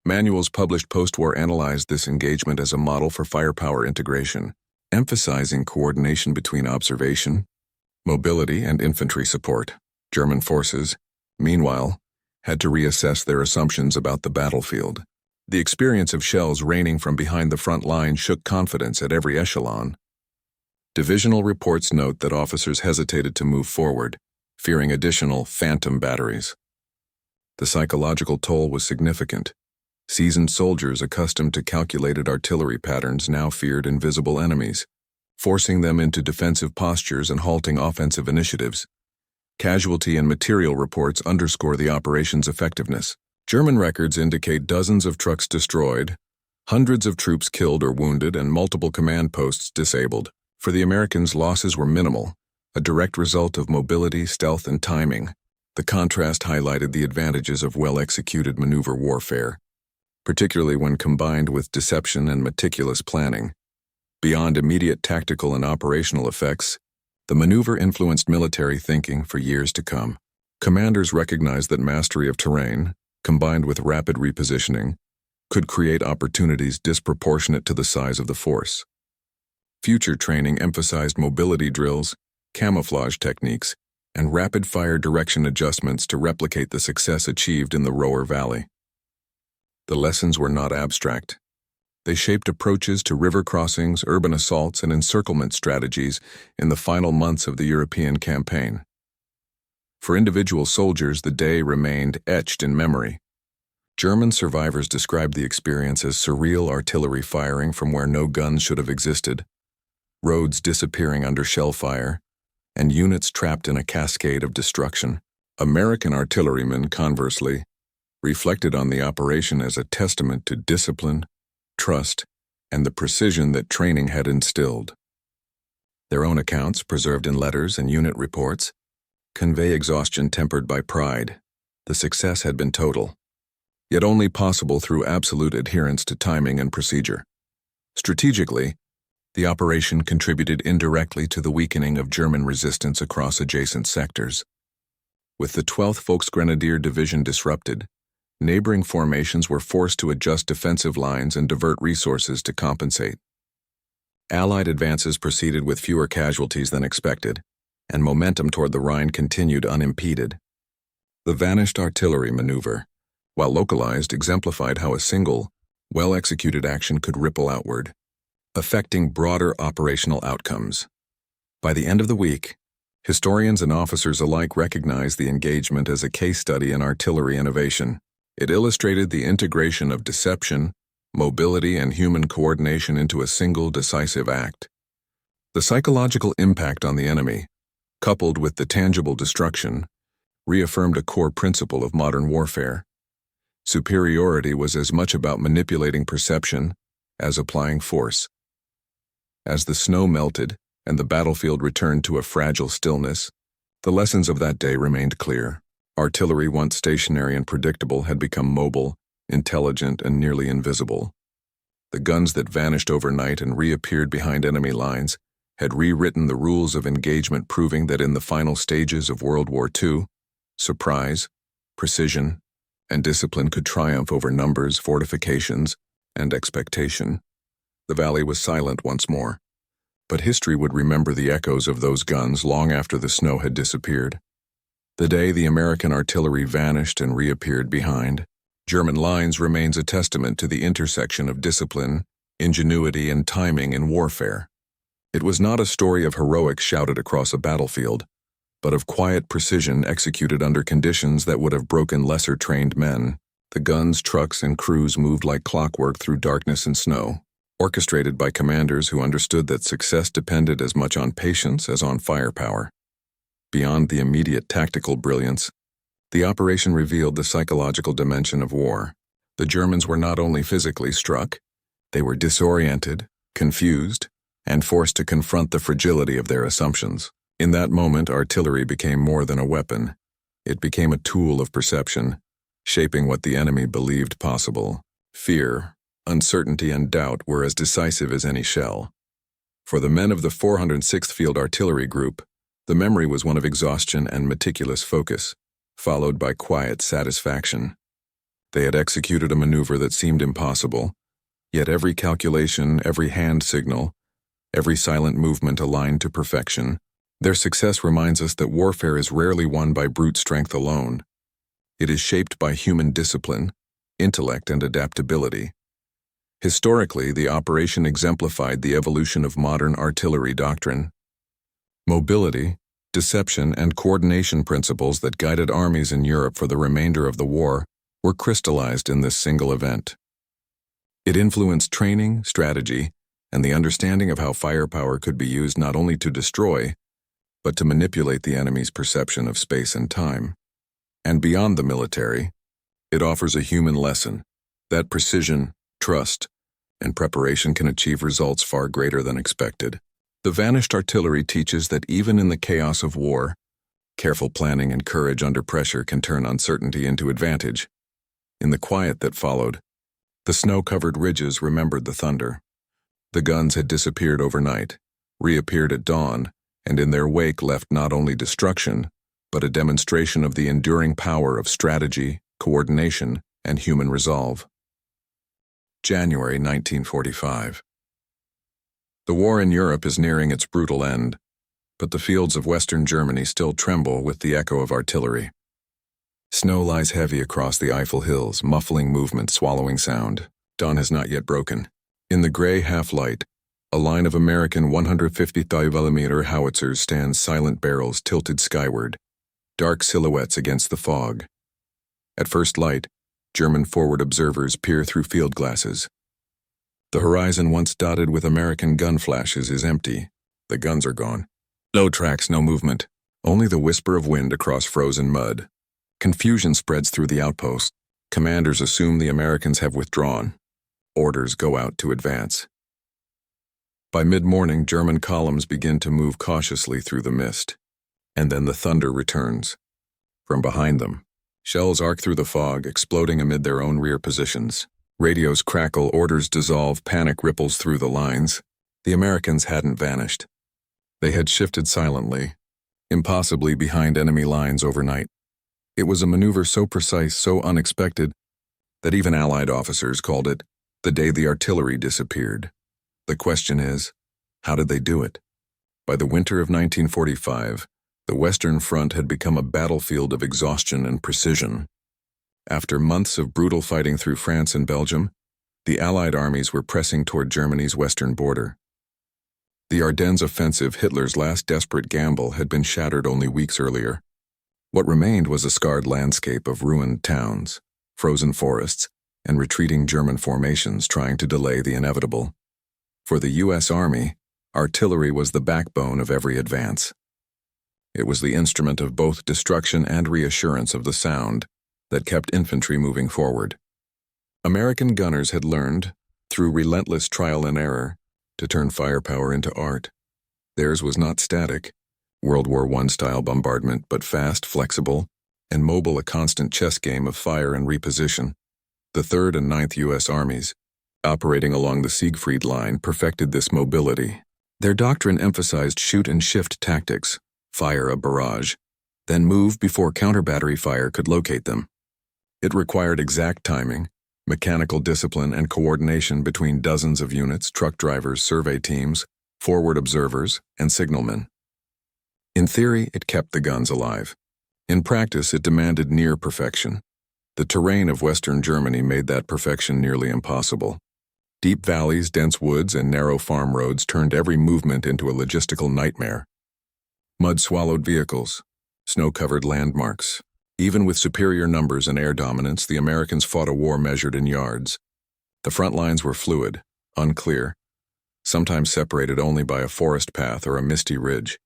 Manuals published post-war analyzed this engagement as a model for firepower integration, emphasizing coordination between observation, mobility, and infantry support. German forces, meanwhile, had to reassess their assumptions about the battlefield. The experience of shells raining from behind the front line shook confidence at every echelon. Divisional reports note that officers hesitated to move forward, fearing additional phantom batteries. The psychological toll was significant. Seasoned soldiers accustomed to calculated artillery patterns now feared invisible enemies, forcing them into defensive postures and halting offensive initiatives. Casualty and material reports underscore the operation's effectiveness. German records indicate dozens of trucks destroyed, hundreds of troops killed or wounded, and multiple command posts disabled. For the Americans, losses were minimal, a direct result of mobility, stealth, and timing. The contrast highlighted the advantages of well-executed maneuver warfare, particularly when combined with deception and meticulous planning. Beyond immediate tactical and operational effects, the maneuver influenced military thinking for years to come. Commanders recognized that mastery of terrain, combined with rapid repositioning, could create opportunities disproportionate to the size of the force. Future training emphasized mobility drills, camouflage techniques, and rapid-fire direction adjustments to replicate the success achieved in the Ruhr Valley. The lessons were not abstract. They shaped approaches to river crossings, urban assaults, and encirclement strategies in the final months of the European campaign. For individual soldiers, the day remained etched in memory. German survivors described the experience as surreal artillery firing from where no guns should have existed, roads disappearing under shell fire, and units trapped in a cascade of destruction. American artillerymen, conversely, reflected on the operation as a testament to discipline, trust, and the precision that training had instilled. Their own accounts, preserved in letters and unit reports, convey exhaustion tempered by pride. The success had been total, yet only possible through absolute adherence to timing and procedure. Strategically, the operation contributed indirectly to the weakening of German resistance across adjacent sectors. With the 12th Volksgrenadier Division disrupted, neighboring formations were forced to adjust defensive lines and divert resources to compensate. Allied advances proceeded with fewer casualties than expected, and momentum toward the Rhine continued unimpeded. The vanished artillery maneuver, while localized, exemplified how a single, well-executed action could ripple outward, affecting broader operational outcomes. By the end of the week, historians and officers alike recognized the engagement as a case study in artillery innovation. It illustrated the integration of deception, mobility, and human coordination into a single decisive act. The psychological impact on the enemy, coupled with the tangible destruction, reaffirmed a core principle of modern warfare. Superiority was as much about manipulating perception as applying force. As the snow melted and the battlefield returned to a fragile stillness, the lessons of that day remained clear. Artillery, once stationary and predictable, had become mobile, intelligent, and nearly invisible. The guns that vanished overnight and reappeared behind enemy lines had rewritten the rules of engagement, proving that in the final stages of World War II, surprise, precision, and discipline could triumph over numbers, fortifications, and expectation. The valley was silent once more, but history would remember the echoes of those guns long after the snow had disappeared. The day the American artillery vanished and reappeared behind German lines remains a testament to the intersection of discipline, ingenuity, and timing in warfare. It was not a story of heroics shouted across a battlefield, but of quiet precision executed under conditions that would have broken lesser-trained men. The guns, trucks, and crews moved like clockwork through darkness and snow, orchestrated by commanders who understood that success depended as much on patience as on firepower. Beyond the immediate tactical brilliance, the operation revealed the psychological dimension of war. The Germans were not only physically struck, they were disoriented, confused, and forced to confront the fragility of their assumptions. In that moment, artillery became more than a weapon. It became a tool of perception, shaping what the enemy believed possible. Fear, uncertainty, and doubt were as decisive as any shell. For the men of the 406th Field Artillery Group, the memory was one of exhaustion and meticulous focus, followed by quiet satisfaction. They had executed a maneuver that seemed impossible, yet every calculation, every hand signal, every silent movement aligned to perfection. Their success reminds us that warfare is rarely won by brute strength alone. It is shaped by human discipline, intellect, and adaptability. Historically, the operation exemplified the evolution of modern artillery doctrine. Mobility, deception, and coordination principles that guided armies in Europe for the remainder of the war were crystallized in this single event. It influenced training, strategy, and the understanding of how firepower could be used not only to destroy, but to manipulate the enemy's perception of space and time. And beyond the military, it offers a human lesson that precision, trust, and preparation can achieve results far greater than expected. The vanished artillery teaches that even in the chaos of war, careful planning and courage under pressure can turn uncertainty into advantage. In the quiet that followed, the snow-covered ridges remembered the thunder. The guns had disappeared overnight, reappeared at dawn, and in their wake left not only destruction, but a demonstration of the enduring power of strategy, coordination, and human resolve. January 1945. The war in Europe is nearing its brutal end, but the fields of Western Germany still tremble with the echo of artillery. Snow lies heavy across the Eifel Hills, muffling movement, swallowing sound. Dawn has not yet broken. In the gray half-light, a line of American 150mm howitzers stands silent barrels tilted skyward, dark silhouettes against the fog. At first light, German forward observers peer through field glasses. The horizon once dotted with American gun flashes is empty. The guns are gone. No tracks, no movement. Only the whisper of wind across frozen mud. Confusion spreads through the outpost. Commanders assume the Americans have withdrawn. Orders go out to advance. By mid-morning, German columns begin to move cautiously through the mist. And then the thunder returns. From behind them, shells arc through the fog, exploding amid their own rear positions. Radios crackle, orders dissolve, panic ripples through the lines. The Americans hadn't vanished. They had shifted silently, impossibly behind enemy lines overnight. It was a maneuver so precise, so unexpected, that even Allied officers called it the day the artillery disappeared. The question is, how did they do it? By the winter of 1945, the Western Front had become a battlefield of exhaustion and precision. After months of brutal fighting through France and Belgium, the Allied armies were pressing toward Germany's western border. The Ardennes offensive, Hitler's last desperate gamble, had been shattered only weeks earlier. What remained was a scarred landscape of ruined towns, frozen forests, and retreating German formations trying to delay the inevitable. For the U.S. Army, artillery was the backbone of every advance. It was the instrument of both destruction and reassurance of the sound that kept infantry moving forward. American gunners had learned, through relentless trial and error, to turn firepower into art. Theirs was not static, World War I-style bombardment, but fast, flexible, and mobile, a constant chess game of fire and reposition. The 3rd and 9th U.S. Armies, operating along the Siegfried Line, perfected this mobility. Their doctrine emphasized shoot-and-shift tactics, fire a barrage, then move before counter-battery fire could locate them. It required exact timing, mechanical discipline, and coordination between dozens of units, truck drivers, survey teams, forward observers, and signalmen. In theory, it kept the guns alive. In practice, it demanded near perfection. The terrain of Western Germany made that perfection nearly impossible. Deep valleys, dense woods, and narrow farm roads turned every movement into a logistical nightmare. Mud-swallowed vehicles, snow-covered landmarks. Even with superior numbers and air dominance, the Americans fought a war measured in yards. The front lines were fluid, unclear, sometimes separated only by a forest path or a misty ridge.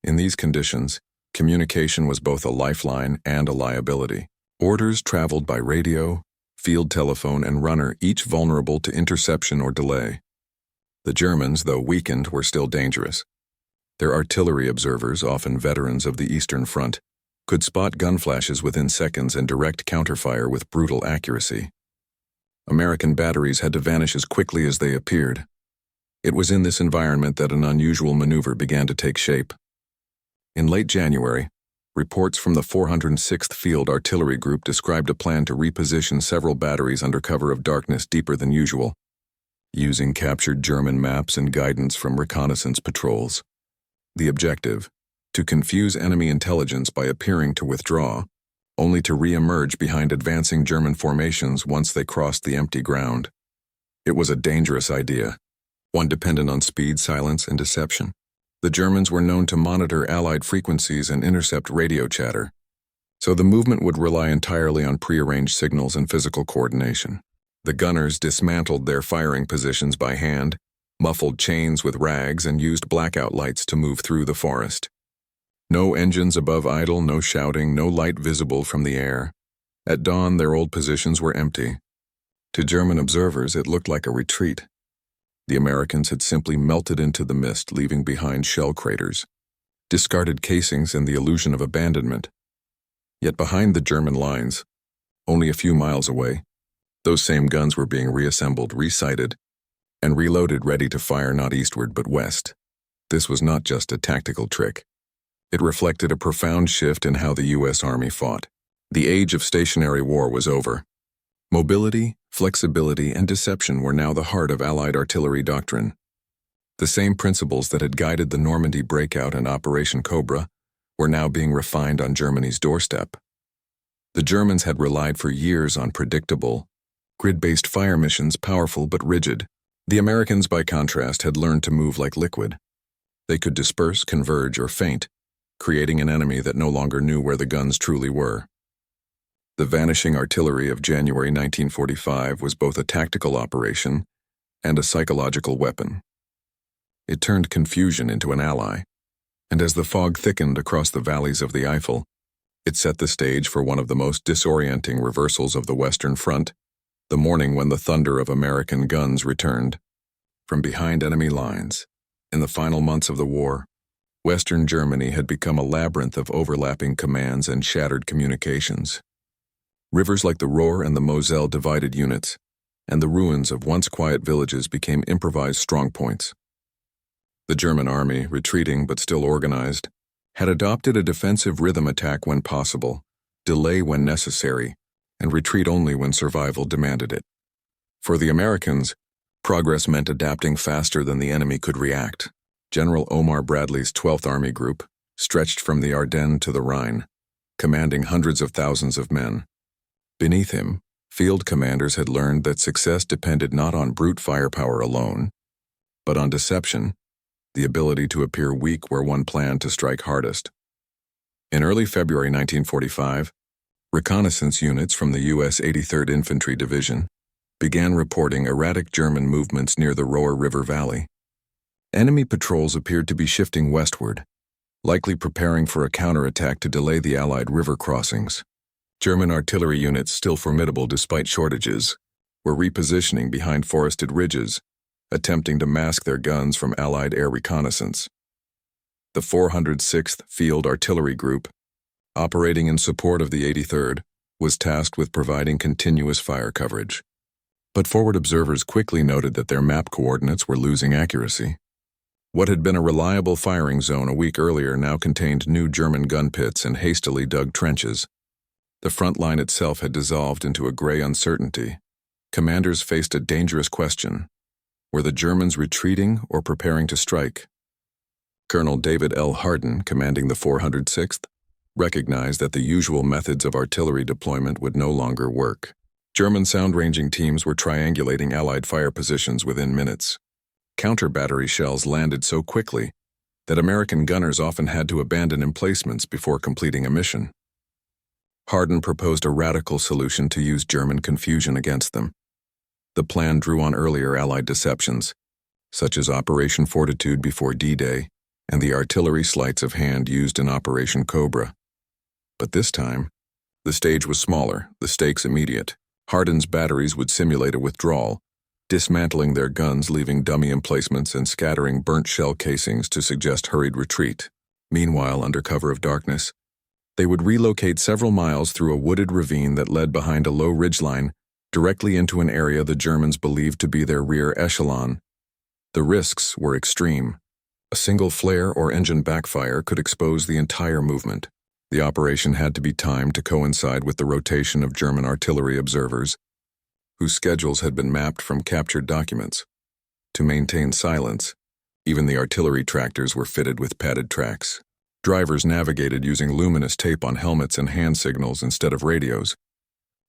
In these conditions, communication was both a lifeline and a liability. Orders traveled by radio, field telephone, and runner, each vulnerable to interception or delay. The Germans, though weakened, were still dangerous. Their artillery observers, often veterans of the Eastern Front, could spot gun flashes within seconds and direct counterfire with brutal accuracy. American batteries had to vanish as quickly as they appeared. It was in this environment that an unusual maneuver began to take shape. In late January, reports from the 406th Field Artillery Group described a plan to reposition several batteries under cover of darkness deeper than usual, using captured German maps and guidance from reconnaissance patrols. The objective: to confuse enemy intelligence by appearing to withdraw, only to re-emerge behind advancing German formations once they crossed the empty ground. It was a dangerous idea, one dependent on speed, silence, and deception. The Germans were known to monitor Allied frequencies and intercept radio chatter, so the movement would rely entirely on prearranged signals and physical coordination. The gunners dismantled their firing positions by hand, muffled chains with rags, and used blackout lights to move through the forest. No engines above idle, no shouting, no light visible from the air. At dawn, their old positions were empty. To German observers, it looked like a retreat. The Americans had simply melted into the mist, leaving behind shell craters, discarded casings, and the illusion of abandonment. Yet behind the German lines, only a few miles away, those same guns were being reassembled, resighted, and reloaded, ready to fire not eastward but west. This was not just a tactical trick. It reflected a profound shift in how the U.S. Army fought. The age of stationary war was over. Mobility, flexibility, and deception were now the heart of Allied artillery doctrine. The same principles that had guided the Normandy breakout and Operation Cobra were now being refined on Germany's doorstep. The Germans had relied for years on predictable, grid-based fire missions, powerful but rigid. The Americans, by contrast, had learned to move like liquid. They could disperse, converge, or feint, creating an enemy that no longer knew where the guns truly were. The vanishing artillery of January 1945 was both a tactical operation and a psychological weapon. It turned confusion into an ally, and as the fog thickened across the valleys of the Eifel, it set the stage for one of the most disorienting reversals of the Western Front, the morning when the thunder of American guns returned. From behind enemy lines, in the final months of the war, Western Germany had become a labyrinth of overlapping commands and shattered communications. Rivers like the Ruhr and the Moselle divided units, and the ruins of once quiet villages became improvised strongpoints. The German army, retreating but still organized, had adopted a defensive rhythm: attack when possible, delay when necessary, and retreat only when survival demanded it. For the Americans, progress meant adapting faster than the enemy could react. General Omar Bradley's 12th Army Group stretched from the Ardennes to the Rhine, commanding hundreds of thousands of men. Beneath him, field commanders had learned that success depended not on brute firepower alone, but on deception, the ability to appear weak where one planned to strike hardest. In early February 1945, reconnaissance units from the U.S. 83rd Infantry Division began reporting erratic German movements near the Ruhr River Valley. Enemy patrols appeared to be shifting westward, likely preparing for a counterattack to delay the Allied river crossings. German artillery units, still formidable despite shortages, were repositioning behind forested ridges, attempting to mask their guns from Allied air reconnaissance. The 406th Field Artillery Group, operating in support of the 83rd, was tasked with providing continuous fire coverage. But forward observers quickly noted that their map coordinates were losing accuracy. What had been a reliable firing zone a week earlier now contained new German gun pits and hastily dug trenches. The front line itself had dissolved into a gray uncertainty. Commanders faced a dangerous question: were the Germans retreating or preparing to strike? Colonel David L. Hardin, commanding the 406th, recognized that the usual methods of artillery deployment would no longer work. German sound-ranging teams were triangulating Allied fire positions within minutes. Counter-battery shells landed so quickly that American gunners often had to abandon emplacements before completing a mission. Hardin proposed a radical solution to use German confusion against them. The plan drew on earlier Allied deceptions, such as Operation Fortitude before D-Day and the artillery sleights of hand used in Operation Cobra. But this time, the stage was smaller, the stakes immediate. Hardin's batteries would simulate a withdrawal, dismantling their guns, leaving dummy emplacements, and scattering burnt shell casings to suggest hurried retreat. Meanwhile, under cover of darkness, they would relocate several miles through a wooded ravine that led behind a low ridgeline directly into an area the Germans believed to be their rear echelon. The risks were extreme. A single flare or engine backfire could expose the entire movement. The operation had to be timed to coincide with the rotation of German artillery observers, whose schedules had been mapped from captured documents. To maintain silence, even the artillery tractors were fitted with padded tracks. Drivers navigated using luminous tape on helmets and hand signals instead of radios.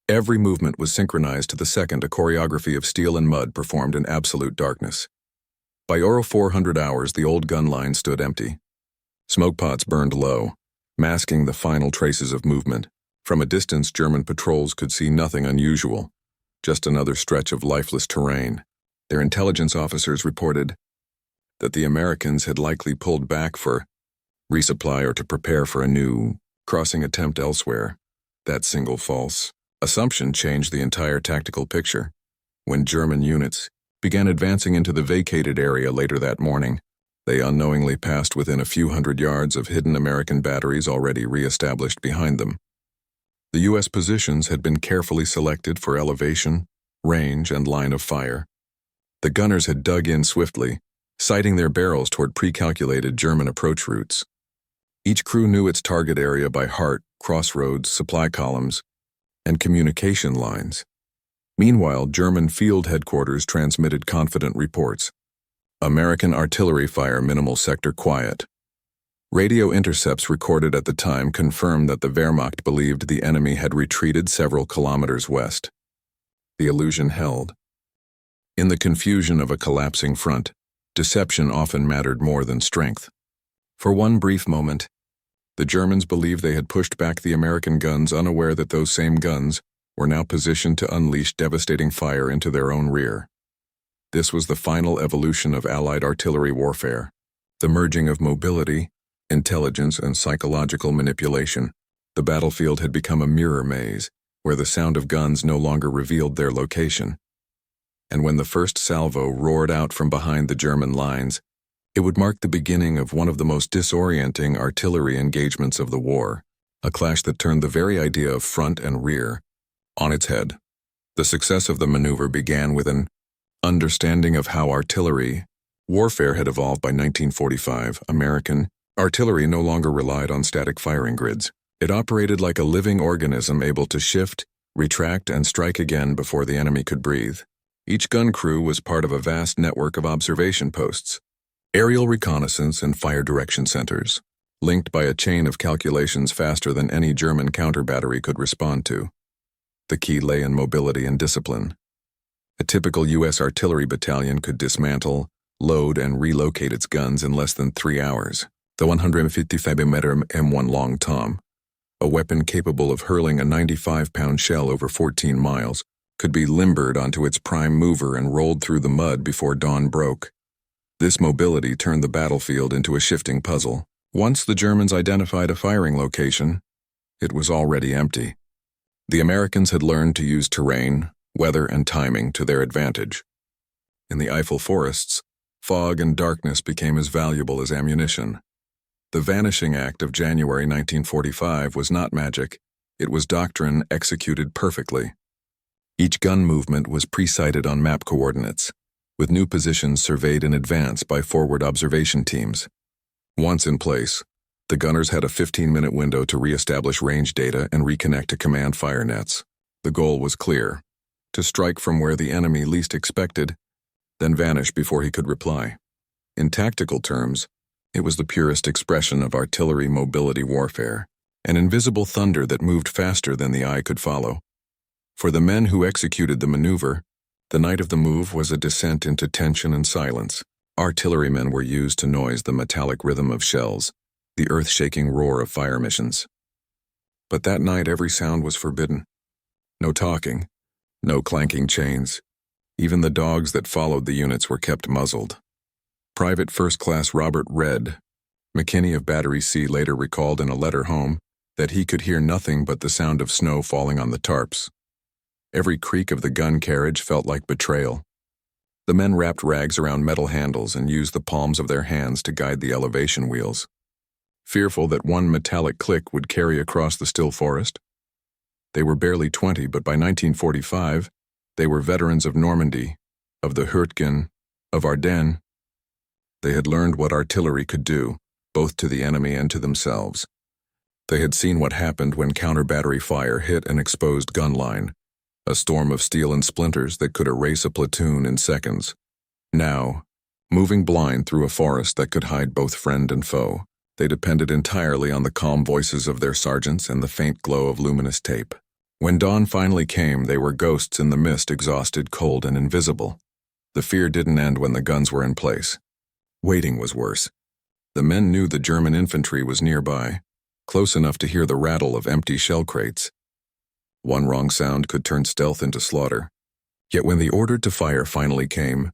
Every movement was synchronized to the second, a choreography of steel and mud performed in absolute darkness. By 0400 hours, the old gun line stood empty. Smoke pots burned low, masking the final traces of movement. From a distance, German patrols could see nothing unusual, just another stretch of lifeless terrain. Their intelligence officers reported that the Americans had likely pulled back for resupply or to prepare for a new crossing attempt elsewhere. That single false assumption changed the entire tactical picture. When German units began advancing into the vacated area later that morning, they unknowingly passed within a few hundred yards of hidden American batteries already re-established behind them. The U.S. positions had been carefully selected for elevation, range, and line of fire. The gunners had dug in swiftly, sighting their barrels toward pre-calculated German approach routes. Each crew knew its target area by heart, crossroads, supply columns, and communication lines. Meanwhile, German field headquarters transmitted confident reports. American artillery fire, minimal sector quiet. Radio intercepts recorded at the time confirmed that the Wehrmacht believed the enemy had retreated several kilometers west. The illusion held. In the confusion of a collapsing front, deception often mattered more than strength. For one brief moment, the Germans believed they had pushed back the American guns, unaware that those same guns were now positioned to unleash devastating fire into their own rear. This was the final evolution of Allied artillery warfare, the merging of mobility, intelligence, and psychological manipulation. The battlefield had become a mirror maze, where the sound of guns no longer revealed their location. And when the first salvo roared out from behind the German lines, it would mark the beginning of one of the most disorienting artillery engagements of the war, a clash that turned the very idea of front and rear on its head. The success of the maneuver began with an understanding of how artillery warfare had evolved. By 1945, American artillery no longer relied on static firing grids. It operated like a living organism, able to shift, retract, and strike again before the enemy could breathe. Each gun crew was part of a vast network of observation posts, aerial reconnaissance, and fire direction centers, linked by a chain of calculations faster than any German counter-battery could respond to. The key lay in mobility and discipline. A typical U.S. artillery battalion could dismantle, load, and relocate its guns in less than 3 hours. The 155mm M1 Long Tom, a weapon capable of hurling a 95-pound shell over 14 miles, could be limbered onto its prime mover and rolled through the mud before dawn broke. This mobility turned the battlefield into a shifting puzzle. Once the Germans identified a firing location, it was already empty. The Americans had learned to use terrain, weather, and timing to their advantage. In the Eifel forests, fog and darkness became as valuable as ammunition. The Vanishing Act of January 1945 was not magic, it was doctrine executed perfectly. Each gun movement was pre-sighted on map coordinates, with new positions surveyed in advance by forward observation teams. Once in place, the gunners had a 15-minute window to re-establish range data and reconnect to command fire nets. The goal was clear: to strike from where the enemy least expected, then vanish before he could reply. In tactical terms, it was the purest expression of artillery mobility warfare, an invisible thunder that moved faster than the eye could follow. For the men who executed the maneuver, the night of the move was a descent into tension and silence. Artillerymen were used to noise the metallic rhythm of shells, the earth-shaking roar of fire missions. But that night every sound was forbidden. No talking, no clanking chains. Even the dogs that followed the units were kept muzzled. Private First Class Robert Red, McKinney of Battery C, later recalled in a letter home that he could hear nothing but the sound of snow falling on the tarps. Every creak of the gun carriage felt like betrayal. The men wrapped rags around metal handles and used the palms of their hands to guide the elevation wheels, fearful that one metallic click would carry across the still forest. They were barely 20, but by 1945, they were veterans of Normandy, of the Hurtgen, of Ardennes. They had learned what artillery could do, both to the enemy and to themselves. They had seen what happened when counter-battery fire hit an exposed gun line, a storm of steel and splinters that could erase a platoon in seconds. Now, moving blind through a forest that could hide both friend and foe, they depended entirely on the calm voices of their sergeants and the faint glow of luminous tape. When dawn finally came, they were ghosts in the mist, exhausted, cold, and invisible. The fear didn't end when the guns were in place. Waiting was worse. The men knew the German infantry was nearby, close enough to hear the rattle of empty shell crates. One wrong sound could turn stealth into slaughter. Yet when the order to fire finally came,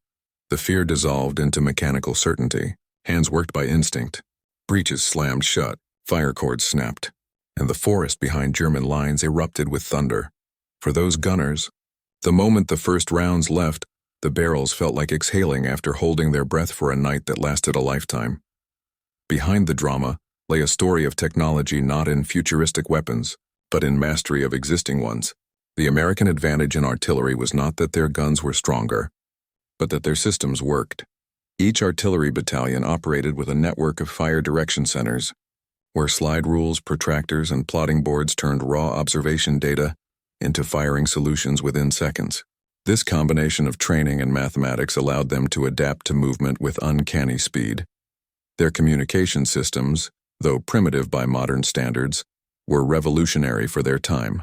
the fear dissolved into mechanical certainty. Hands worked by instinct. Breeches slammed shut, fire cords snapped, and the forest behind German lines erupted with thunder. For those gunners, the moment the first rounds left, the barrels felt like exhaling after holding their breath for a night that lasted a lifetime. Behind the drama lay a story of technology, not in futuristic weapons, but in mastery of existing ones. The American advantage in artillery was not that their guns were stronger, but that their systems worked. Each artillery battalion operated with a network of fire direction centers, where slide rules, protractors, and plotting boards turned raw observation data into firing solutions within seconds. This combination of training and mathematics allowed them to adapt to movement with uncanny speed. Their communication systems, though primitive by modern standards, were revolutionary for their time.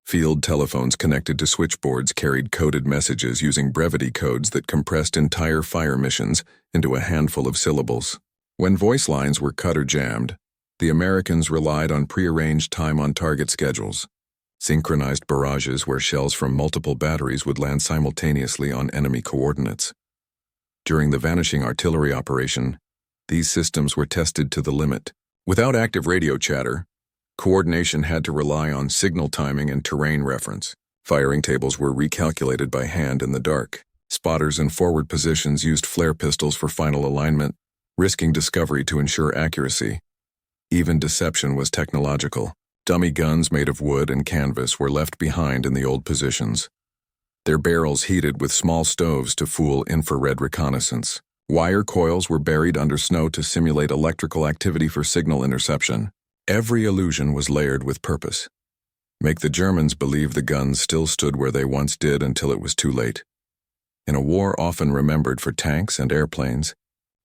Field telephones connected to switchboards carried coded messages using brevity codes that compressed entire fire missions into a handful of syllables. When voice lines were cut or jammed, the Americans relied on prearranged time-on-target schedules, synchronized barrages where shells from multiple batteries would land simultaneously on enemy coordinates. During the vanishing artillery operation, these systems were tested to the limit. Without active radio chatter, coordination had to rely on signal timing and terrain reference. Firing tables were recalculated by hand in the dark. Spotters in forward positions used flare pistols for final alignment, risking discovery to ensure accuracy. Even deception was technological. Dummy guns made of wood and canvas were left behind in the old positions, their barrels heated with small stoves to fool infrared reconnaissance. Wire coils were buried under snow to simulate electrical activity for signal interception. Every illusion was layered with purpose. Make the Germans believe the guns still stood where they once did until it was too late. In a war often remembered for tanks and airplanes,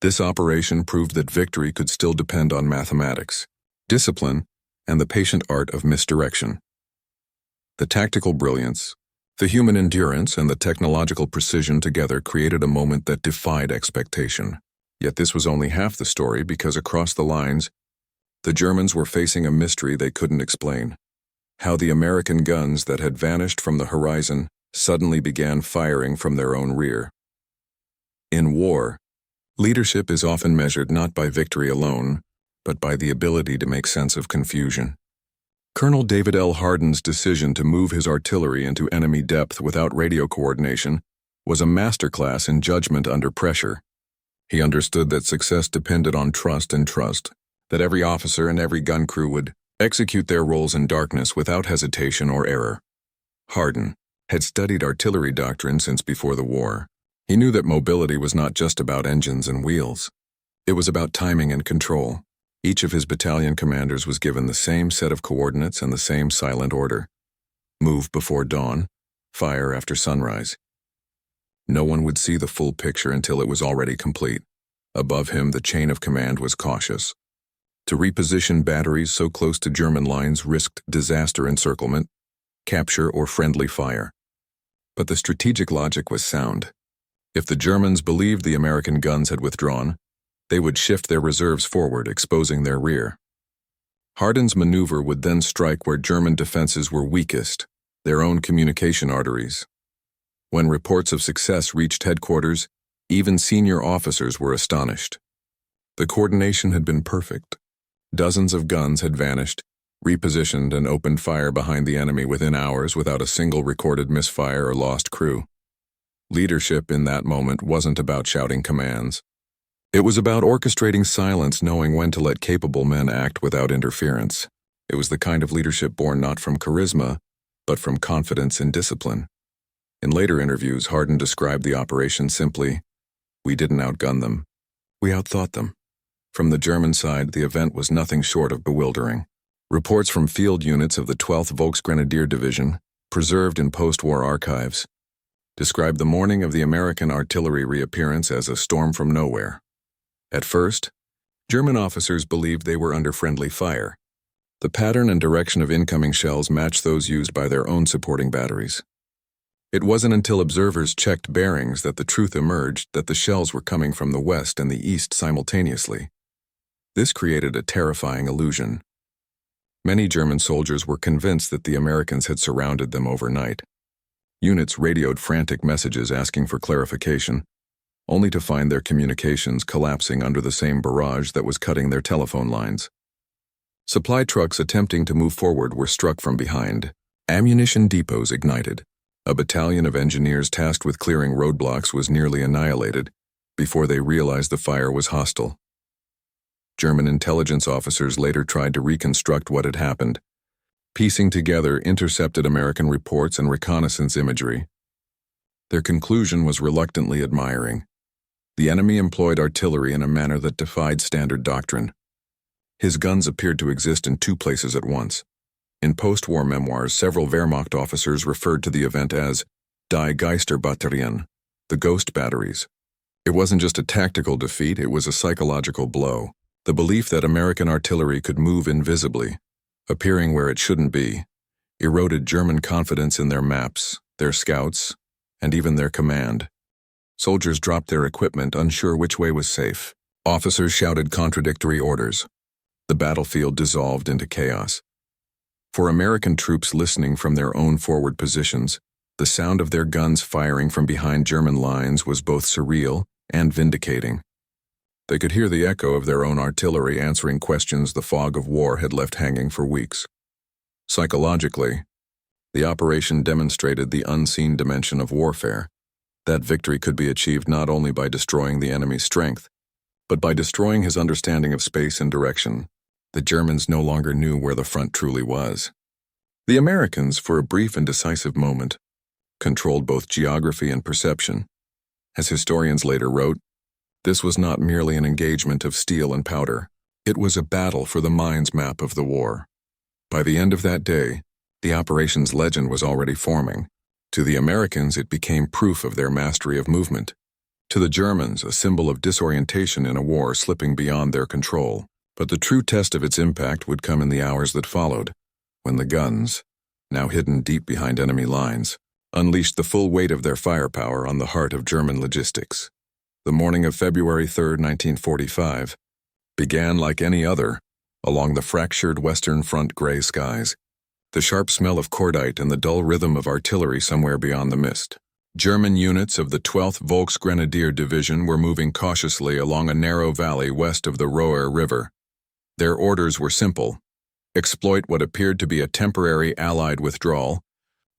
this operation proved that victory could still depend on mathematics, discipline, and the patient art of misdirection. The tactical brilliance, the human endurance, and the technological precision together created a moment that defied expectation. Yet this was only half the story, because across the lines, the Germans were facing a mystery they couldn't explain. How the American guns that had vanished from the horizon suddenly began firing from their own rear. In war, leadership is often measured not by victory alone, but by the ability to make sense of confusion. Colonel David L. Hardin's decision to move his artillery into enemy depth without radio coordination was a masterclass in judgment under pressure. He understood that success depended on trust, that every officer and every gun crew would execute their roles in darkness without hesitation or error. Hardin had studied artillery doctrine since before the war. He knew that mobility was not just about engines and wheels. It was about timing and control. Each of his battalion commanders was given the same set of coordinates and the same silent order. Move before dawn, fire after sunrise. No one would see the full picture until it was already complete. Above him, the chain of command was cautious. To reposition batteries so close to German lines risked disaster encirclement, capture, or friendly fire. But the strategic logic was sound. If the Germans believed the American guns had withdrawn, they would shift their reserves forward, exposing their rear. Hardin's maneuver would then strike where German defenses were weakest, their own communication arteries. When reports of success reached headquarters, even senior officers were astonished. The coordination had been perfect. Dozens of guns had vanished, repositioned, and opened fire behind the enemy within hours without a single recorded misfire or lost crew. Leadership in that moment wasn't about shouting commands. It was about orchestrating silence, knowing when to let capable men act without interference. It was the kind of leadership born not from charisma, but from confidence and discipline. In later interviews, Hardin described the operation simply, "We didn't outgun them. We outthought them." From the German side, the event was nothing short of bewildering. Reports from field units of the 12th Volksgrenadier Division, preserved in post-war archives, describe the morning of the American artillery reappearance as a storm from nowhere. At first, German officers believed they were under friendly fire. The pattern and direction of incoming shells matched those used by their own supporting batteries. It wasn't until observers checked bearings that the truth emerged that the shells were coming from the west and the east simultaneously. This created a terrifying illusion. Many German soldiers were convinced that the Americans had surrounded them overnight. Units radioed frantic messages asking for clarification, only to find their communications collapsing under the same barrage that was cutting their telephone lines. Supply trucks attempting to move forward were struck from behind. Ammunition depots ignited. A battalion of engineers tasked with clearing roadblocks was nearly annihilated before they realized the fire was hostile. German intelligence officers later tried to reconstruct what had happened, piecing together intercepted American reports and reconnaissance imagery. Their conclusion was reluctantly admiring. The enemy employed artillery in a manner that defied standard doctrine. His guns appeared to exist in two places at once. In post-war memoirs, several Wehrmacht officers referred to the event as Die Geisterbatterien, the ghost batteries. It wasn't just a tactical defeat, it was a psychological blow. The belief that American artillery could move invisibly, appearing where it shouldn't be, eroded German confidence in their maps, their scouts, and even their command. Soldiers dropped their equipment, unsure which way was safe. Officers shouted contradictory orders. The battlefield dissolved into chaos. For American troops listening from their own forward positions, the sound of their guns firing from behind German lines was both surreal and vindicating. They could hear the echo of their own artillery answering questions the fog of war had left hanging for weeks. Psychologically, the operation demonstrated the unseen dimension of warfare. That victory could be achieved not only by destroying the enemy's strength, but by destroying his understanding of space and direction. The Germans no longer knew where the front truly was. The Americans, for a brief and decisive moment, controlled both geography and perception. As historians later wrote, this was not merely an engagement of steel and powder. It was a battle for the mind's map of the war. By the end of that day, the operation's legend was already forming. To the Americans, it became proof of their mastery of movement. To the Germans, a symbol of disorientation in a war slipping beyond their control. But the true test of its impact would come in the hours that followed, when the guns, now hidden deep behind enemy lines, unleashed the full weight of their firepower on the heart of German logistics. The morning of February 3, 1945, began like any other, along the fractured Western Front gray skies, the sharp smell of cordite and the dull rhythm of artillery somewhere beyond the mist. German units of the 12th Volksgrenadier Division were moving cautiously along a narrow valley west of the Roer River. Their orders were simple: exploit what appeared to be a temporary Allied withdrawal,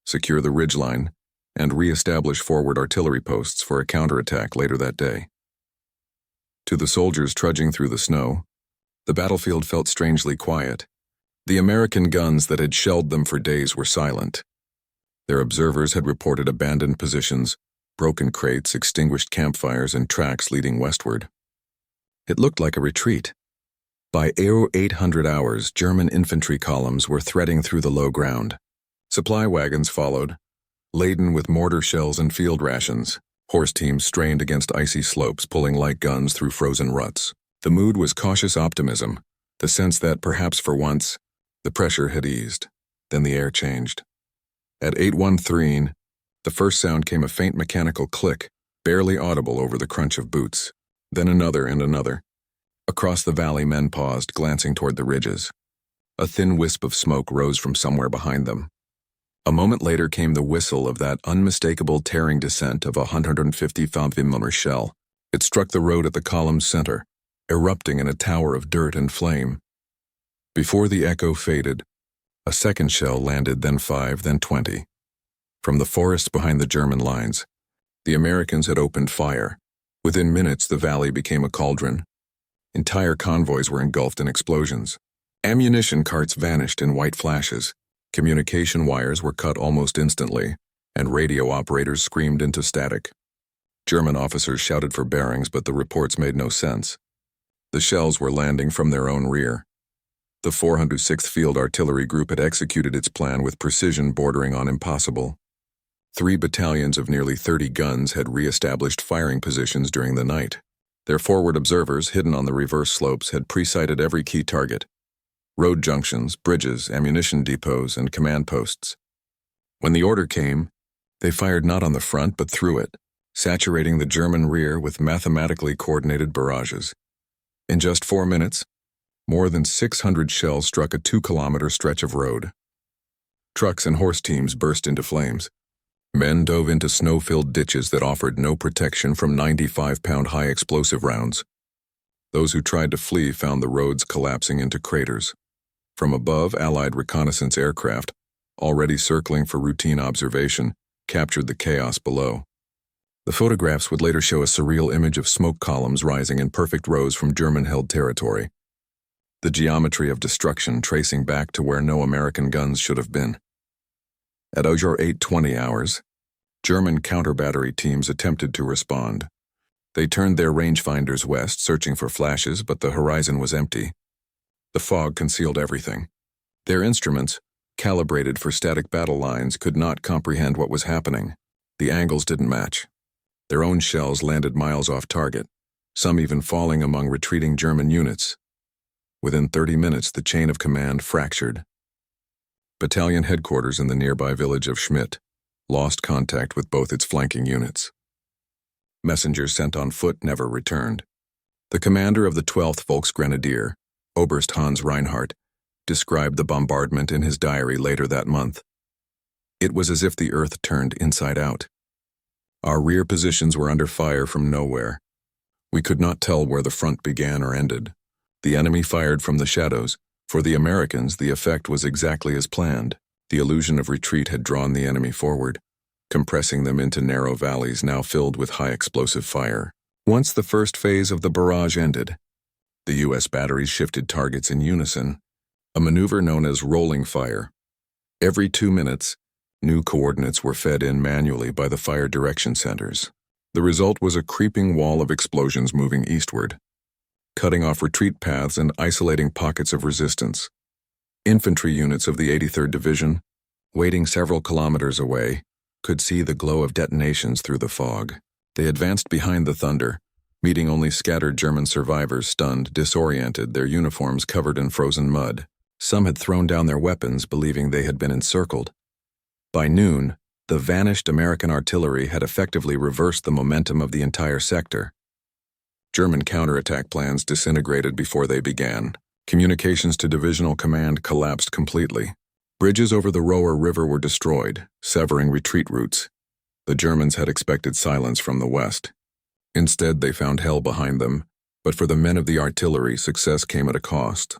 secure the ridgeline, and re-establish forward artillery posts for a counterattack later that day. To the soldiers trudging through the snow, the battlefield felt strangely quiet. The American guns that had shelled them for days were silent. Their observers had reported abandoned positions, broken crates, extinguished campfires, and tracks leading westward. It looked like a retreat. By 0800 hours, German infantry columns were threading through the low ground. Supply wagons followed, laden with mortar shells and field rations. Horse teams strained against icy slopes, pulling light guns through frozen ruts. The mood was cautious optimism, the sense that, perhaps for once, the pressure had eased. Then the air changed. At 8:13, the first sound came a faint mechanical click, barely audible over the crunch of boots. Then another and another. Across the valley, men paused, glancing toward the ridges. A thin wisp of smoke rose from somewhere behind them. A moment later came the whistle of that unmistakable tearing descent of a 150 mm shell. It struck the road at the column's center, erupting in a tower of dirt and flame. Before the echo faded, a second shell landed, then 5, then 20. From the forests behind the German lines, the Americans had opened fire. Within minutes, the valley became a cauldron. Entire convoys were engulfed in explosions. Ammunition carts vanished in white flashes. Communication wires were cut almost instantly, and radio operators screamed into static. German officers shouted for bearings, but the reports made no sense. The shells were landing from their own rear. The 406th Field Artillery Group had executed its plan with precision bordering on impossible. 3 battalions of nearly 30 guns had re-established firing positions during the night. Their forward observers, hidden on the reverse slopes, had pre-sighted every key target: road junctions, bridges, ammunition depots, and command posts. When the order came, they fired not on the front but through it, saturating the German rear with mathematically coordinated barrages. In just 4 minutes, more than 600 shells struck a 2-kilometer stretch of road. Trucks and horse teams burst into flames. Men dove into snow-filled ditches that offered no protection from 95-pound high explosive rounds. Those who tried to flee found the roads collapsing into craters. From above, Allied reconnaissance aircraft, already circling for routine observation, captured the chaos below. The photographs would later show a surreal image of smoke columns rising in perfect rows from German-held territory, the geometry of destruction tracing back to where no American guns should have been. At 8:20 hours, German counter-battery teams attempted to respond. They turned their rangefinders west, searching for flashes, but the horizon was empty. The fog concealed everything. Their instruments, calibrated for static battle lines, could not comprehend what was happening. The angles didn't match. Their own shells landed miles off target, some even falling among retreating German units. Within 30 minutes, the chain of command fractured. Battalion headquarters in the nearby village of Schmidt lost contact with both its flanking units. Messengers sent on foot never returned. The commander of the 12th Volksgrenadier, Oberst Hans Reinhardt, described the bombardment in his diary later that month. It was as if the earth turned inside out. Our rear positions were under fire from nowhere. We could not tell where the front began or ended. The enemy fired from the shadows. For the Americans, the effect was exactly as planned. The illusion of retreat had drawn the enemy forward, compressing them into narrow valleys now filled with high explosive fire. Once the first phase of the barrage ended, the U.S. batteries shifted targets in unison, a maneuver known as rolling fire. Every 2 minutes, new coordinates were fed in manually by the fire direction centers. The result was a creeping wall of explosions moving eastward, cutting off retreat paths and isolating pockets of resistance. Infantry units of the 83rd Division, waiting several kilometers away, could see the glow of detonations through the fog. They advanced behind the thunder, meeting only scattered German survivors, stunned, disoriented, their uniforms covered in frozen mud. Some had thrown down their weapons, believing they had been encircled. By noon, the vanished American artillery had effectively reversed the momentum of the entire sector. German counterattack plans disintegrated before they began. Communications to divisional command collapsed completely. Bridges over the Roer River were destroyed, severing retreat routes. The Germans had expected silence from the west. Instead, they found hell behind them, but for the men of the artillery, success came at a cost.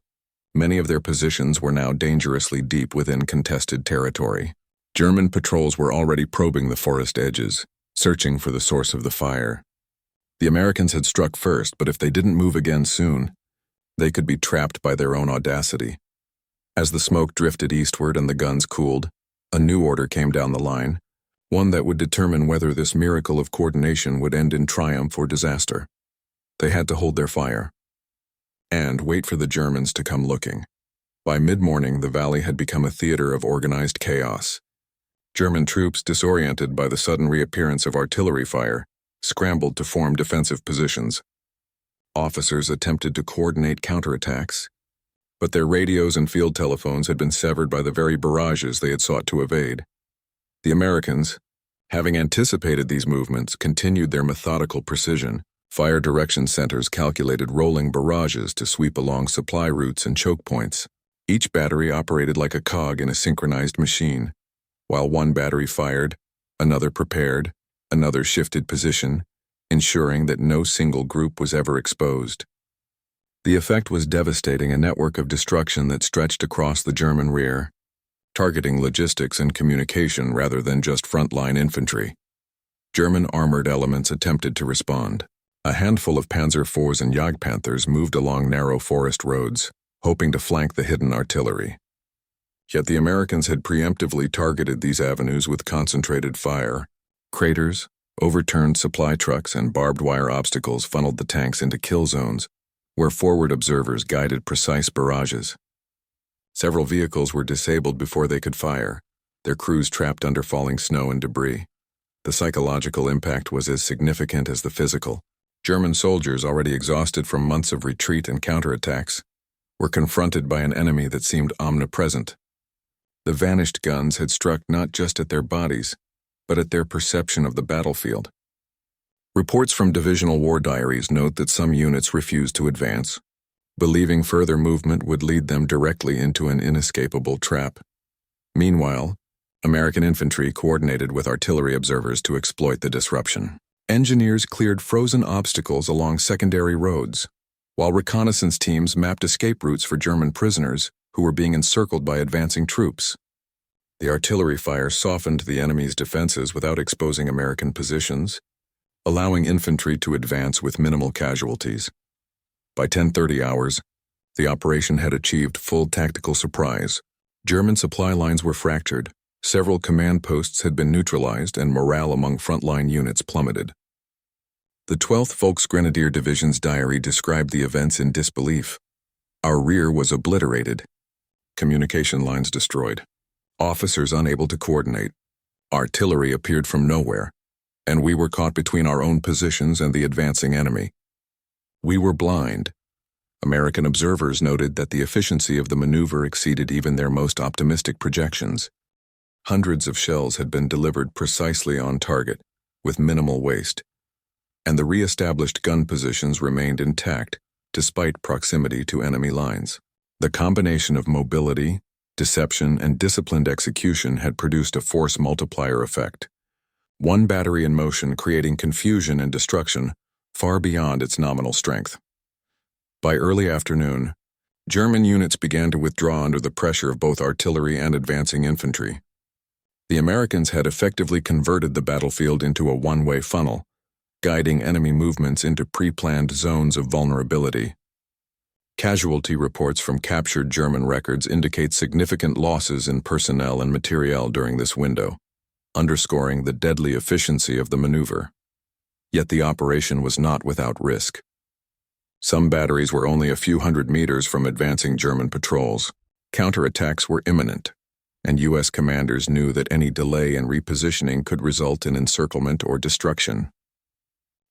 Many of their positions were now dangerously deep within contested territory. German patrols were already probing the forest edges, searching for the source of the fire. The Americans had struck first, but if they didn't move again soon, they could be trapped by their own audacity. As the smoke drifted eastward and the guns cooled, a new order came down the line, one that would determine whether this miracle of coordination would end in triumph or disaster. They had to hold their fire and wait for the Germans to come looking. By mid-morning, the valley had become a theater of organized chaos. German troops, disoriented by the sudden reappearance of artillery fire, scrambled to form defensive positions. Officers attempted to coordinate counterattacks, but their radios and field telephones had been severed by the very barrages they had sought to evade. The Americans, having anticipated these movements, continued their methodical precision. Fire direction centers calculated rolling barrages to sweep along supply routes and choke points. Each battery operated like a cog in a synchronized machine. While one battery fired, another prepared, another shifted position, ensuring that no single group was ever exposed. The effect was devastating, a network of destruction that stretched across the German rear, targeting logistics and communication rather than just frontline infantry. German armored elements attempted to respond. A handful of Panzer IVs and Jagdpanthers moved along narrow forest roads, hoping to flank the hidden artillery. Yet the Americans had preemptively targeted these avenues with concentrated fire. Craters, overturned supply trucks, and barbed wire obstacles funneled the tanks into kill zones, where forward observers guided precise barrages. Several vehicles were disabled before they could fire, their crews trapped under falling snow and debris. The psychological impact was as significant as the physical. German soldiers, already exhausted from months of retreat and counterattacks, were confronted by an enemy that seemed omnipresent. The vanished guns had struck not just at their bodies, but at their perception of the battlefield. Reports from divisional war diaries note that some units refused to advance, believing further movement would lead them directly into an inescapable trap. Meanwhile, American infantry coordinated with artillery observers to exploit the disruption. Engineers cleared frozen obstacles along secondary roads, while reconnaissance teams mapped escape routes for German prisoners who were being encircled by advancing troops. The artillery fire softened the enemy's defenses without exposing American positions, allowing infantry to advance with minimal casualties. By 10:30 hours, the operation had achieved full tactical surprise. German supply lines were fractured, several command posts had been neutralized, and morale among frontline units plummeted. The 12th Volksgrenadier Division's diary described the events in disbelief. Our rear was obliterated, communication lines destroyed, officers unable to coordinate, artillery appeared from nowhere, and we were caught between our own positions and the advancing enemy. We were blind. American observers noted that the efficiency of the maneuver exceeded even their most optimistic projections. Hundreds of shells had been delivered precisely on target, with minimal waste, and the re-established gun positions remained intact despite proximity to enemy lines. The combination of mobility, deception, and disciplined execution had produced a force multiplier effect. One battery in motion creating confusion and destruction far beyond its nominal strength. By early afternoon, German units began to withdraw under the pressure of both artillery and advancing infantry. The Americans had effectively converted the battlefield into a one-way funnel, guiding enemy movements into pre-planned zones of vulnerability. Casualty reports from captured German records indicate significant losses in personnel and materiel during this window, underscoring the deadly efficiency of the maneuver. Yet the operation was not without risk. Some batteries were only a few hundred meters from advancing German patrols. Counterattacks were imminent, and U.S. commanders knew that any delay in repositioning could result in encirclement or destruction.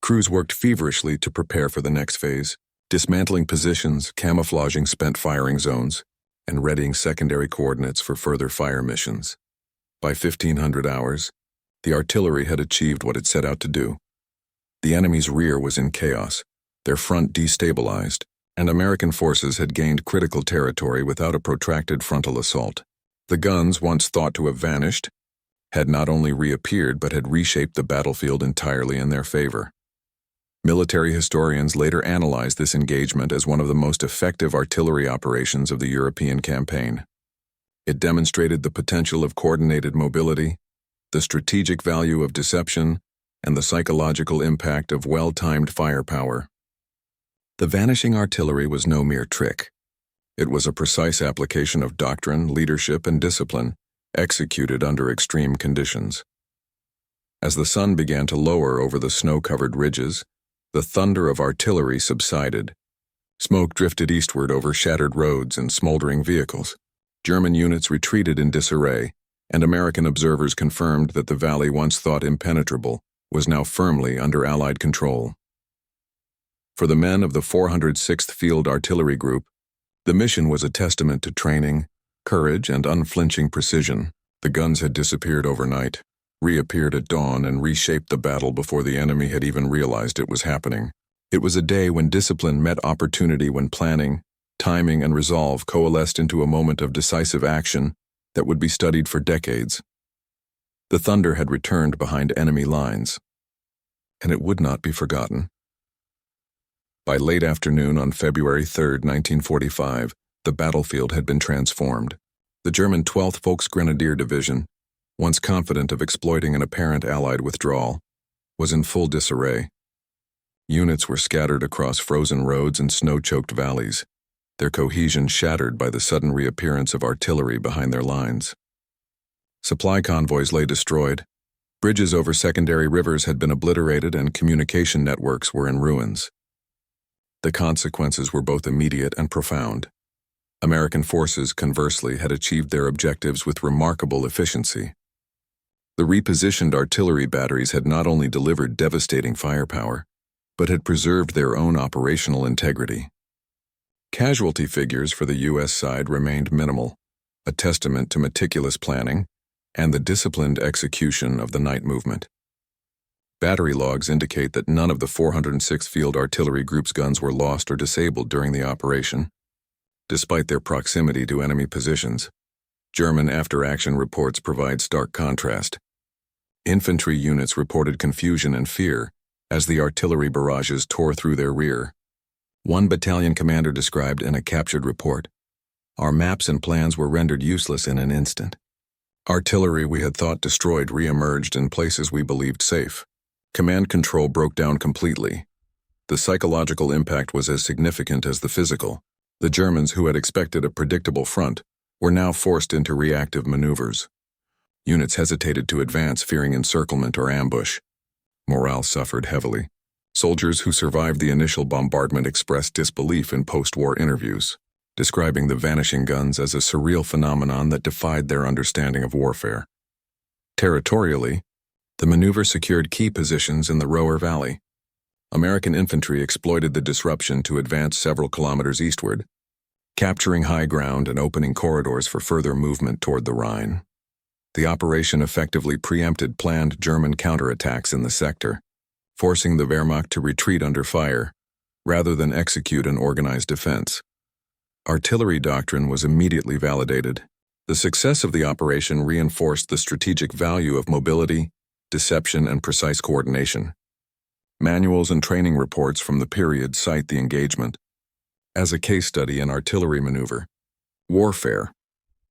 Crews worked feverishly to prepare for the next phase, dismantling positions, camouflaging spent firing zones, and readying secondary coordinates for further fire missions. By 1500 hours, the artillery had achieved what it set out to do. The enemy's rear was in chaos, their front destabilized, and American forces had gained critical territory without a protracted frontal assault. The guns, once thought to have vanished, had not only reappeared but had reshaped the battlefield entirely in their favor. Military historians later analyzed this engagement as one of the most effective artillery operations of the European campaign. It demonstrated the potential of coordinated mobility, the strategic value of deception, and the psychological impact of well-timed firepower. The vanishing artillery was no mere trick. It was a precise application of doctrine, leadership, and discipline, executed under extreme conditions. As the sun began to lower over the snow-covered ridges, the thunder of artillery subsided. Smoke drifted eastward over shattered roads and smoldering vehicles. German units retreated in disarray, and American observers confirmed that the valley once thought impenetrable was now firmly under Allied control. For the men of the 406th Field Artillery Group, the mission was a testament to training, courage, and unflinching precision. The guns had disappeared overnight, reappeared at dawn, and reshaped the battle before the enemy had even realized it was happening. It was a day when discipline met opportunity, when planning, timing, and resolve coalesced into a moment of decisive action that would be studied for decades. The thunder had returned behind enemy lines, and it would not be forgotten. By late afternoon on February 3, 1945, the battlefield had been transformed. The German 12th Volksgrenadier Division, once confident of exploiting an apparent Allied withdrawal, was in full disarray. Units were scattered across frozen roads and snow-choked valleys, their cohesion shattered by the sudden reappearance of artillery behind their lines. Supply convoys lay destroyed, bridges over secondary rivers had been obliterated, and communication networks were in ruins. The consequences were both immediate and profound. American forces, conversely, had achieved their objectives with remarkable efficiency. The repositioned artillery batteries had not only delivered devastating firepower, but had preserved their own operational integrity. Casualty figures for the U.S. side remained minimal, a testament to meticulous planning and the disciplined execution of the night movement. Battery logs indicate that none of the 406 Field Artillery Group's guns were lost or disabled during the operation. Despite their proximity to enemy positions, German after-action reports provide stark contrast. Infantry units reported confusion and fear as the artillery barrages tore through their rear. One battalion commander described in a captured report, "Our maps and plans were rendered useless in an instant. Artillery we had thought destroyed re-emerged in places we believed safe. Command control broke down completely. The psychological impact was as significant as the physical. The Germans, who had expected a predictable front, were now forced into reactive maneuvers. Units hesitated to advance, fearing encirclement or ambush. Morale suffered heavily. Soldiers who survived the initial bombardment expressed disbelief in post-war interviews, describing the vanishing guns as a surreal phenomenon that defied their understanding of warfare. Territorially, the maneuver secured key positions in the Roer Valley. American infantry exploited the disruption to advance several kilometers eastward, capturing high ground and opening corridors for further movement toward the Rhine. The operation effectively preempted planned German counterattacks in the sector, forcing the Wehrmacht to retreat under fire, rather than execute an organized defense. Artillery doctrine was immediately validated. The success of the operation reinforced the strategic value of mobility, deception, and precise coordination. Manuals and training reports from the period cite the engagement as a case study in artillery maneuver warfare,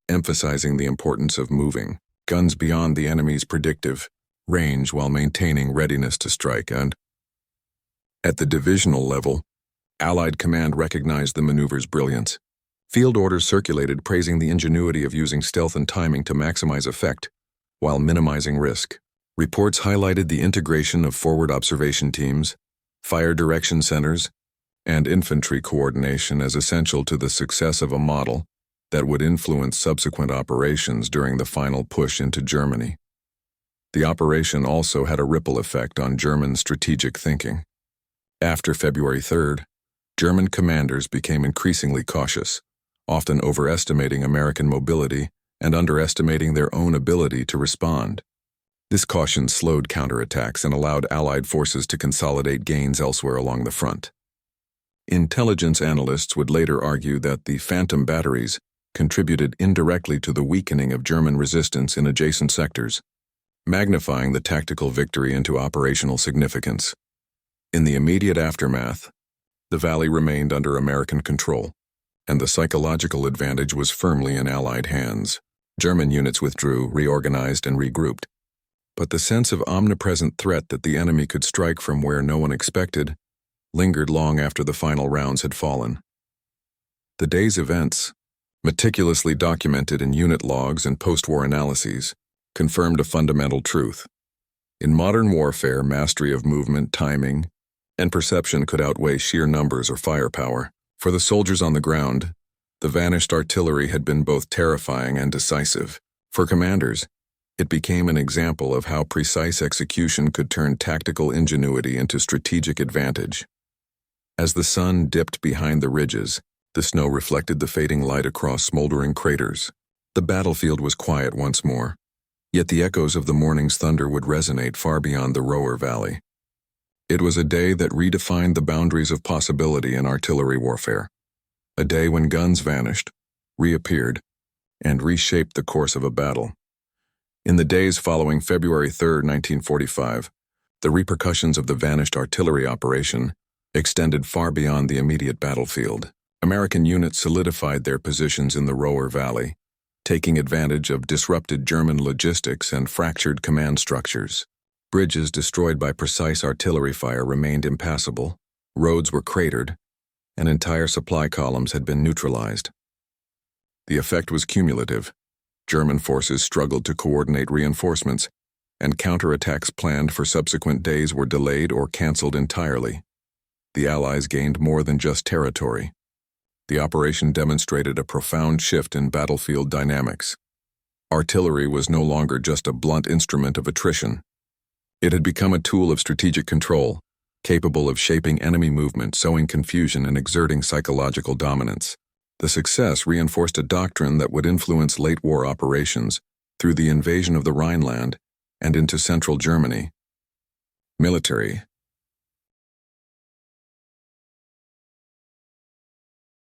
emphasizing the importance of moving guns beyond the enemy's predictive range while maintaining readiness to strike. And at the divisional level, Allied command recognized the maneuver's brilliance. Field orders circulated praising the ingenuity of using stealth and timing to maximize effect while minimizing risk. Reports highlighted the integration of forward observation teams, fire direction centers, and infantry coordination as essential to the success of a model that would influence subsequent operations during the final push into Germany. The operation also had a ripple effect on German strategic thinking. After February 3rd, German commanders became increasingly cautious, often overestimating American mobility and underestimating their own ability to respond. This caution slowed counterattacks and allowed Allied forces to consolidate gains elsewhere along the front. Intelligence analysts would later argue that the Phantom batteries contributed indirectly to the weakening of German resistance in adjacent sectors, magnifying the tactical victory into operational significance. In the immediate aftermath, the valley remained under American control, and the psychological advantage was firmly in Allied hands. German units withdrew, reorganized, and regrouped. But the sense of omnipresent threat that the enemy could strike from where no one expected lingered long after the final rounds had fallen. The day's events, meticulously documented in unit logs and post-war analyses, confirmed a fundamental truth. In modern warfare, mastery of movement, timing, and perception could outweigh sheer numbers or firepower. For the soldiers on the ground, the vanished artillery had been both terrifying and decisive. For commanders, it became an example of how precise execution could turn tactical ingenuity into strategic advantage. As the sun dipped behind the ridges, the snow reflected the fading light across smoldering craters. The battlefield was quiet once more, yet the echoes of the morning's thunder would resonate far beyond the Roer Valley. It was a day that redefined the boundaries of possibility in artillery warfare, a day when guns vanished, reappeared, and reshaped the course of a battle. In the days following February 3, 1945, the repercussions of the vanished artillery operation extended far beyond the immediate battlefield. American units solidified their positions in the Roer Valley, taking advantage of disrupted German logistics and fractured command structures. Bridges destroyed by precise artillery fire remained impassable, roads were cratered, and entire supply columns had been neutralized. The effect was cumulative. German forces struggled to coordinate reinforcements, and counterattacks planned for subsequent days were delayed or canceled entirely. The Allies gained more than just territory. the operation demonstrated a profound shift in battlefield dynamics. Artillery was no longer just a blunt instrument of attrition. It had become a tool of strategic control, capable of shaping enemy movement, sowing confusion, and exerting psychological dominance. The success reinforced a doctrine that would influence late war operations through the invasion of the Rhineland and into central Germany. Military,